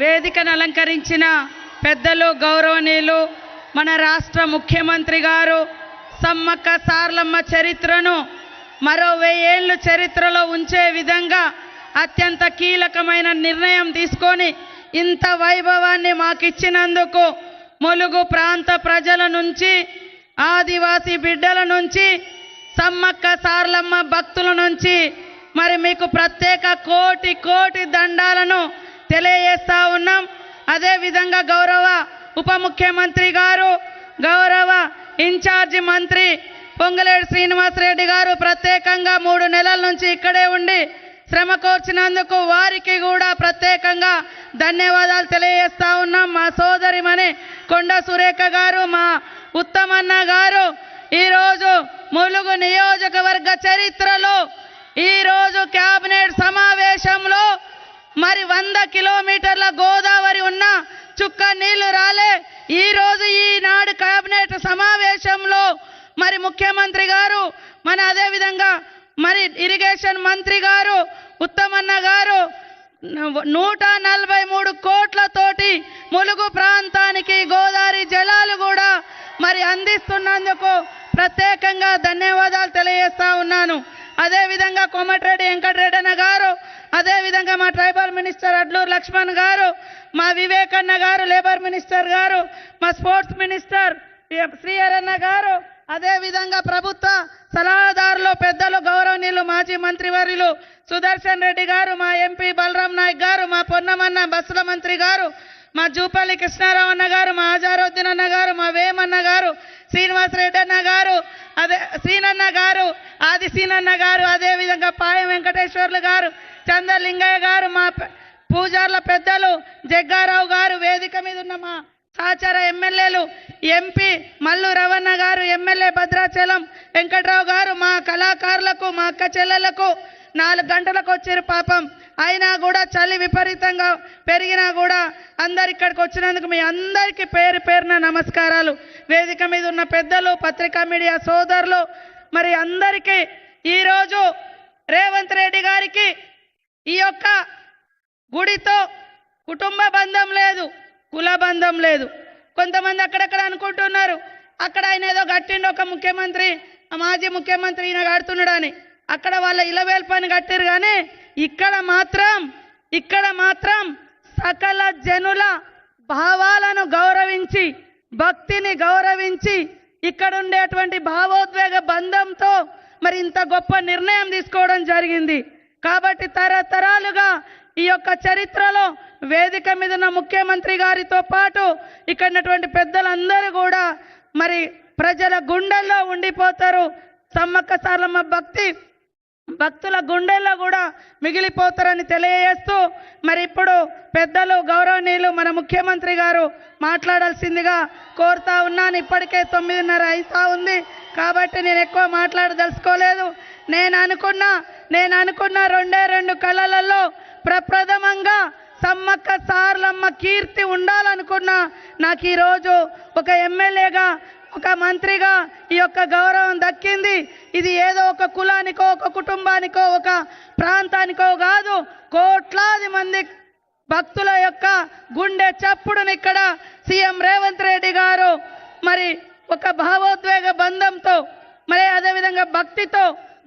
వేదికను అలంకరించిన పెద్దలు గౌరవనీయులు మన రాష్ట్ర ముఖ్యమంత్రి గారు సమ్మక్క సార్లమ్మ చరిత్రను మరో 1000 ఏళ్ళు చరిత్రలో ఉంచే విధంగా అత్యంత కీలకమైన నిర్ణయం తీసుకొని ఇంత వైభవాన్ని మాకిచ్చినందుకు ములుగు ప్రాంత ప్రజల నుంచి, ఆదివాసీ బిడ్డల నుంచి, సమ్మక్క సార్లమ్మ భక్తుల నుంచి మరి మీకు ప్రత్యేక కోటి కోటి దండాలను తెలియజేస్తా ఉన్నాం. అదేవిధంగా గౌరవ ఉప ముఖ్యమంత్రి గారు, గౌరవ ఇన్ఛార్జి మంత్రి పొంగులేటి శ్రీనివాసరెడ్డి గారు ప్రత్యేకంగా 3 నెలల నుంచి ఇక్కడే ఉండి శ్రమ కోర్చినందుకు వారికి కూడా ప్రత్యేకంగా ధన్యవాదాలు తెలియజేస్తా ఉన్నాం. మా సోదరిమణి కొండ సురేఖ గారు, మా ఉత్తమన్న గారు ఈరోజు ములుగు నియోజకవర్గ చరిత్రలో ఈరోజు కేబినెట్ సమావేశంలో మరి 100 కిలోమీటర్ల గోదావరి ఉన్న చుక్క నీళ్లు రాలే. ఈరోజు ఈనాడు కేబినెట్ సమావేశంలో మరి ముఖ్యమంత్రి గారు, మన అదేవిధంగా మరి ఇరిగేషన్ మంత్రి గారు ఉత్తమన్న గారు 143 కోట్లతోటి ములుగు ప్రాంతానికి గోదావరి జలాలు కూడా మరి అందిస్తున్నందుకు ప్రత్యేకంగా ధన్యవాదాలు తెలియజేస్తా ఉన్నాను. అదేవిధంగా కోమటిరెడ్డి వెంకటరెడ్డి గారు, అదేవిధంగా మా ట్రైబల్ మినిస్టర్ అడ్లూరు లక్ష్మణ్ గారు, మా వివేకన్న గారు లేబర్ మినిస్టర్ గారు, మా స్పోర్ట్స్ మినిస్టర్ శ్రీహరన్న గారు, అదేవిధంగా ప్రభుత్వ సలహాదారులు పెద్దలు గౌరవనీయులు మాజీ మంత్రివర్యులు సుదర్శన్ రెడ్డి గారు, మా ఎంపీ బలరాం నాయక్ గారు, మా పొన్నమన్న బస్సుల మంత్రి గారు, మా జూపల్లి కృష్ణారావు అన్న గారు, మా ఆజారుద్దీన్ అన్న గారు, మా వేమన్న గారు, శ్రీనివాసరెడ్డి అన్న గారు, అదే సీనన్న గారు, ఆది సీనన్న గారు, అదేవిధంగా పాయం వెంకటేశ్వర్లు గారు, చంద్రలింగయ్య గారు, మా పూజార్ల పెద్దలు జగ్గారావు గారు, వేదిక మీద ఉన్న మా సహచర ఎమ్మెల్యేలు ఎంపీ మల్లు రవణ గారు, ఎమ్మెల్యే భద్రాచలం వెంకట్రావు గారు, మా కళాకారులకు, మా అక్క చెల్లెలకు 4 గంటలకు వచ్చారు పాపం. అయినా కూడా చలి విపరీతంగా పెరిగినా కూడా అందరు ఇక్కడికి వచ్చినందుకు మీ అందరికీ పేరు పేరున నమస్కారాలు. వేదిక మీద ఉన్న పెద్దలు, పత్రికా మీడియా సోదరులు మరి అందరికీ ఈరోజు రేవంత్ రెడ్డి గారికి ఈ యొక్క గుడితో కుటుంబ బంధం లేదు, కుల బంధం లేదు. కొంతమంది అక్కడక్కడ అనుకుంటున్నారు అక్కడ ఆయన ఏదో కట్టిండు ఒక ముఖ్యమంత్రి, మాజీ ముఖ్యమంత్రి ఈయన కడుతున్నాడు అని. అక్కడ వాళ్ళ ఇలవేల్ పని కట్టారు, కానీ ఇక్కడ మాత్రం సకల జనుల భావాలను గౌరవించి, భక్తిని గౌరవించి, ఇక్కడ ఉండేటువంటి భావోద్వేగ బంధంతో మరి ఇంత గొప్ప నిర్ణయం తీసుకోవడం జరిగింది. కాబట్టి తరతరాలుగా ఈ యొక్క చరిత్రలో వేదిక మీద ఉన్న ముఖ్యమంత్రి గారితో పాటు ఇక్కడ ఉన్నటువంటి పెద్దలందరూ కూడా మరి ప్రజల గుండెల్లో ఉండిపోతారు. సమ్మక్క సార్లమ్మ భక్తుల గుండెల్లో కూడా మిగిలిపోతారని తెలియజేస్తూ మరి ఇప్పుడు పెద్దలు గౌరవనీయులు మన ముఖ్యమంత్రి గారు మాట్లాడాల్సిందిగా కోరుతా ఉన్నాను. ఇప్పటికే 9:30 అవుతా ఉంది కాబట్టి నేను ఎక్కువ మాట్లాడదలుచుకోలేదు. నేను అనుకున్న 2 కళలలో ప్రప్రథమంగా సమ్మక్క సార్లమ్మ కీర్తి ఉండాలనుకున్నా. నాకు ఈరోజు ఒక ఎమ్మెల్యేగా, ఒక మంత్రిగా ఈ యొక్క గౌరవం దక్కింది. ఇది ఏదో ఒక కులానికో, ఒక కుటుంబానికో, ఒక ప్రాంతానికో కాదు, కోట్లాది మంది భక్తుల యొక్క గుండె చప్పుడుని ఇక్కడ సీఎం రేవంత్ రెడ్డి గారు మరి ఒక భావోద్వేగ బంధంతో, మరి అదేవిధంగా భక్తితో,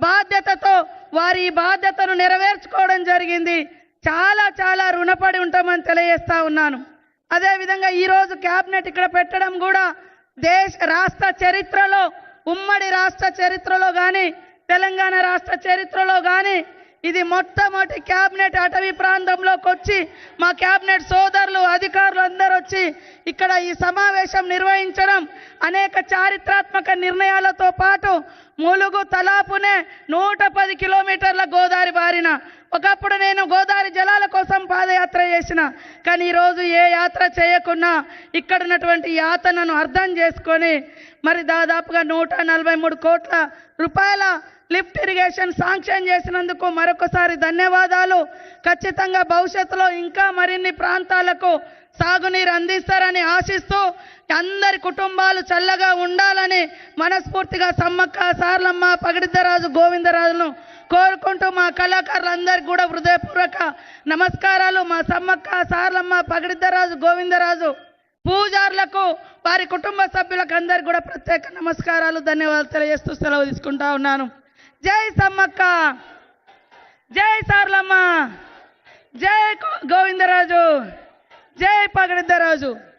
బాధ్యతతో వారి ఈ బాధ్యతను నెరవేర్చుకోవడం జరిగింది. చాలా చాలా రుణపడి ఉంటామని తెలియజేస్తా ఉన్నాను. అదేవిధంగా ఈరోజు క్యాబినెట్ ఇక్కడ పెట్టడం కూడా రాష్ట్ర చరిత్రలో, ఉమ్మడి రాష్ట్ర చరిత్రలో కానీ, తెలంగాణ రాష్ట్ర చరిత్రలో కానీ ఇది మొట్టమొదటి క్యాబినెట్ అటవీ ప్రాంతంలోకి వచ్చి మా క్యాబినెట్ సోదరులు, అధికారులు అందరూ వచ్చి ఇక్కడ ఈ సమావేశం నిర్వహించడం, అనేక చారిత్రాత్మక నిర్ణయాలతో పాటు ములుగు తలాపునే 110 కిలోమీటర్ల గోదావరి బారిన. ఒకప్పుడు నేను గోదావరి జలాల కోసం పాదయాత్ర చేసిన, కానీ ఈరోజు ఏ యాత్ర చేయకున్నా ఇక్కడ ఉన్నటువంటి యాతనను అర్థం చేసుకొని మరి దాదాపుగా 143 కోట్ల రూపాయల లిఫ్ట్ ఇరిగేషన్ శాంక్షన్ చేసినందుకు మరొకసారి ధన్యవాదాలు. ఖచ్చితంగా భవిష్యత్తులో ఇంకా మరిన్ని ప్రాంతాలకు సాగునీరు అందిస్తారని ఆశిస్తూ అందరి కుటుంబాలు చల్లగా ఉండాలని మనస్ఫూర్తిగా సమ్మక్క సార్లమ్మ, పగిడిద్దరాజు, గోవిందరాజును కోరుకుంటూ మా కళాకారులందరికీ కూడా హృదయపూర్వక నమస్కారాలు. మా సమ్మక్క, సార్లమ్మ, పగిడిద్దరాజు, గోవిందరాజు పూజారులకు, వారి కుటుంబ సభ్యులకు అందరికీ కూడా ప్రత్యేక నమస్కారాలు, ధన్యవాదాలు తెలియజేస్తూ సెలవు తీసుకుంటా ఉన్నాను. జై సమ్మక్క, జై సార్లమ్మ, జై గోవిందరాజు, జై పగిడిద్దరాజు.